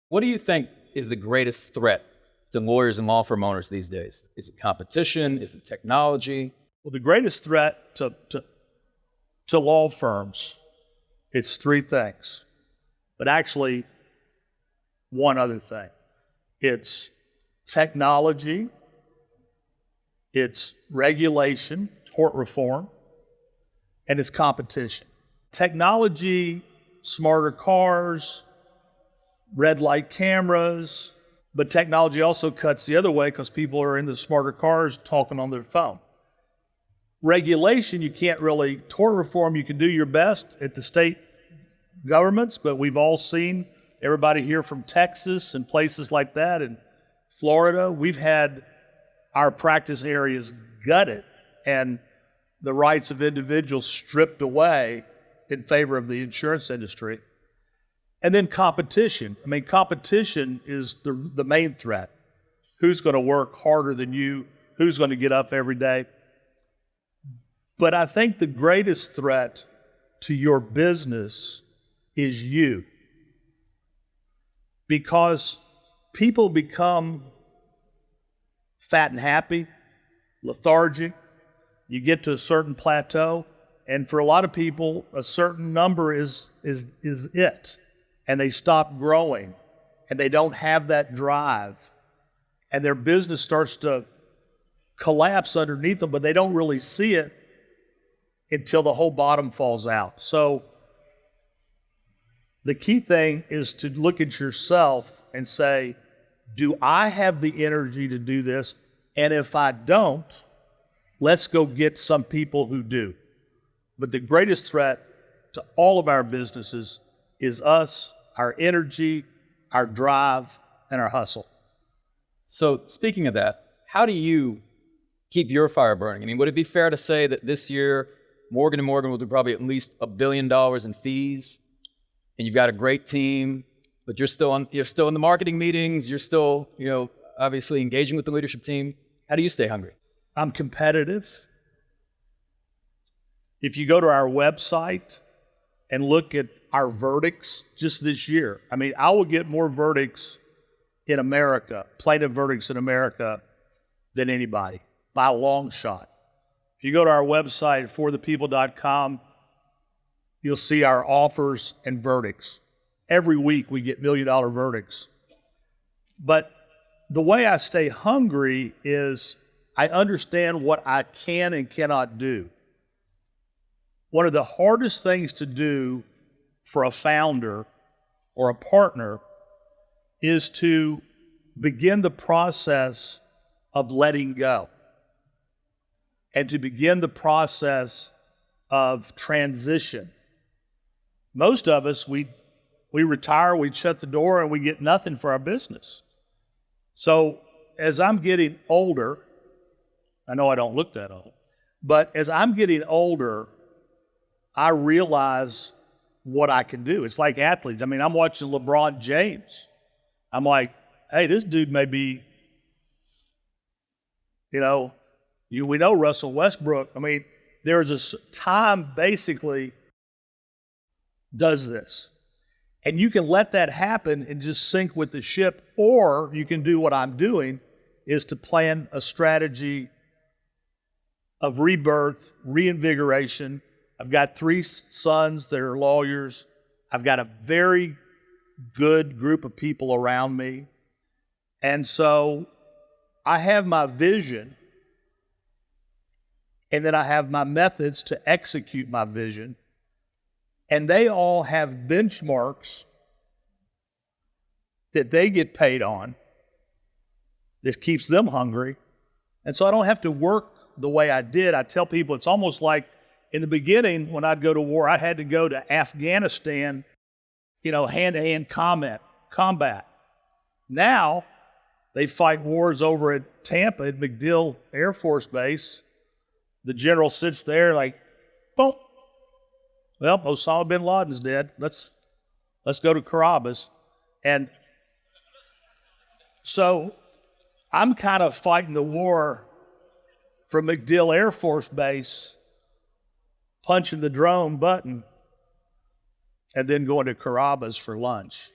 What do you think is the greatest threat to lawyers and law firm owners these days? Is it competition? Is it technology? Well, the greatest threat to law firms, it's three things, but actually one other thing. It's technology, it's regulation, tort reform, and it's competition. Technology, smarter cars, red light cameras, but technology also cuts the other way because people are in the smarter cars talking on their phone. Regulation, you can't really, tort reform, you can do your best at the state governments, but we've all seen, everybody here from Texas and places like that, and Florida, we've had our practice areas gutted and the rights of individuals stripped away in favor of the insurance industry. And then competition. I mean, competition is the main threat. Who's going to work harder than you? Who's going to get up every day? But I think the greatest threat to your business is you. Because people become fat and happy, lethargic. You get to a certain plateau, and for a lot of people, a certain number is it. And they stop growing, and they don't have that drive, and their business starts to collapse underneath them, but they don't really see it until the whole bottom falls out. So the key thing is to look at yourself and say, do I have the energy to do this? And if I don't, let's go get some people who do. But the greatest threat to all of our businesses is us, our energy, our drive, and our hustle. So speaking of that, how do you keep your fire burning? I mean, would it be fair to say that this year, Morgan & Morgan will do probably at least $1 billion in fees, and you've got a great team, but you're still in the marketing meetings, you're still, obviously engaging with the leadership team. How do you stay hungry? I'm competitive. If you go to our website and look at our verdicts just this year, I mean, I will get more verdicts in America, plaintiff verdicts in America, than anybody, by a long shot. If you go to our website, forthepeople.com, you'll see our offers and verdicts. Every week we get $1 million verdicts. But the way I stay hungry is I understand what I can and cannot do. One of the hardest things to do for a founder or a partner is to begin the process of letting go and to begin the process of transition. Most of us, we retire, we shut the door, and we get nothing for our business. So as I'm getting older, I know I don't look that old, but as I'm getting older, I realize what I can do. It's like athletes. I mean, I'm watching LeBron James. I'm like, hey, this dude may be, we know Russell Westbrook. I mean, there's a time basically does this. And you can let that happen and just sink with the ship, or you can do what I'm doing, is to plan a strategy of rebirth, reinvigoration. I've got 3 sons that are lawyers. I've got a very good group of people around me. And so I have my vision, and then I have my methods to execute my vision. And they all have benchmarks that they get paid on. This keeps them hungry. And so I don't have to work the way I did. I tell people it's almost like in the beginning when I'd go to war, I had to go to Afghanistan, hand-to-hand combat. Now they fight wars over at Tampa at MacDill Air Force Base. The general sits there like, boom. Well, Osama bin Laden's dead. Let's go to Carabas. And so I'm kind of fighting the war from MacDill Air Force Base, punching the drone button, and then going to Carabas for lunch.